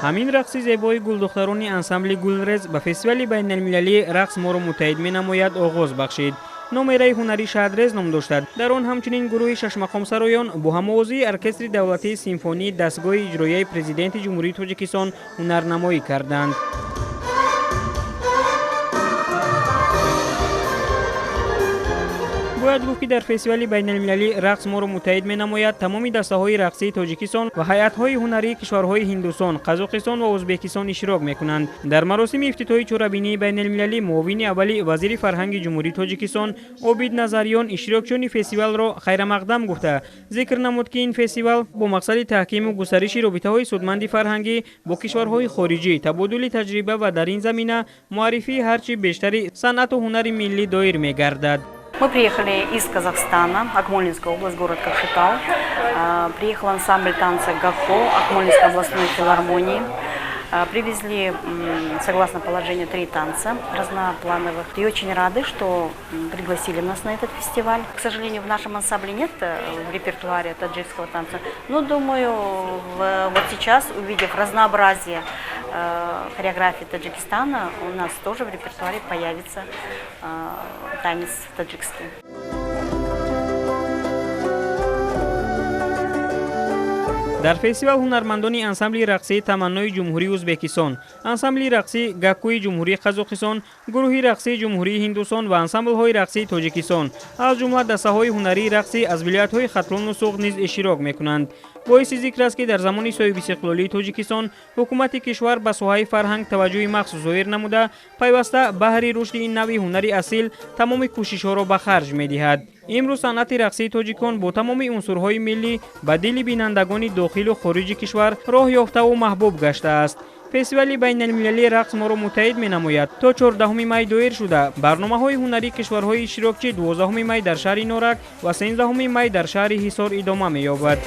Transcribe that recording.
ҳамин рақси зебои гулдухтарони ансамбли гулрез ба фестивали байналмилалии рақс моро муттаҳид менамояд оғоз бахшид. номераи ҳунарӣ шаҳррез ном доштад. дар он ҳамчунин гурӯҳи шашмақомсароён бо ҳамовозии оркестри давлатии симфонии дастгоҳи иҷроияи президенти ҷумҳурии Тоҷикистон ҳунарнамоӣ карданд. бояд гуфт ки дар фестивали байналмилалии рақс моро муттаҳид менамояд тамоми дастаҳои рақсии Тоҷикистон ва ҳайатҳои ҳунарии кишварҳои Ҳиндустон, Қазоқистон ва Ӯзбекистон иштирок мекунанд. дар маросими ифтитоҳии чорабинии байналмилалӣ муовини аввали вазири фарҳанги ҷумҳурии Тоҷикистон Обид Назарён иштирокчиёни фестивалро хайрамақдам гуфта зикр намуд ки ин фестивал бо мақсади таҳкиму густариши робитаҳои судманди фарҳангӣ бо кишварҳои хориҷӣ, табодули таҷриба ва дар ин замина муаррифии ҳарчи бештари санъату ҳунари миллӣ доир мегардад. Мы приехали из Казахстана, Акмолинская область, город Кокшетау. Приехал ансамбль танца ГАКО Акмолинской областной филармонии. Привезли, согласно положению, 3 танца разноплановых. И очень рады, что пригласили нас на этот фестиваль. К сожалению, в нашем ансамбле нет в репертуаре таджикского танца. Но, думаю, вот сейчас, увидев разнообразие хореографии Таджикистана, у нас тоже в репертуаре появится танец таджикский. дар фестивал ҳунармандони ансамбли рақсии таманнои ҷумҳурии Ӯзбекистон, ансамбли рақсии ГАКОи ҷумҳурии Қазоқистон, гурӯҳи рақсии ҷумҳурии Ҳиндустон ва ансамблҳои рақсии Тоҷикистон аз ҷумла дастаҳои ҳунарии рақсӣ аз вилоятҳои Хатлону Суғд низ иштирок мекунанд. боиси зикр аст ки дар замони соҳибистиқлолии Тоҷикистон ҳукумати кишвар ба соҳаи фарҳанг таваҷҷӯҳи махсус зоҳир намуда пайваста баҳри рушди ин навъи ҳунари асил тамоми кӯшишҳоро ба харҷ медиҳад. имрӯз санъати рақсии тоҷикон бо тамоми унсурҳои миллӣ ба дили бинандагони дохилу хориҷи кишвар роҳ ёфтаву маҳбуб гаштааст. фестивали байналмилалии рақс моро муттаҳид менамояд то 14 май доир шуда барномаҳои ҳунарии кишварҳои иштирокчӣ 12 май дар шаҳри Норак ва 13 май дар шаҳри Ҳисор идома меёбад.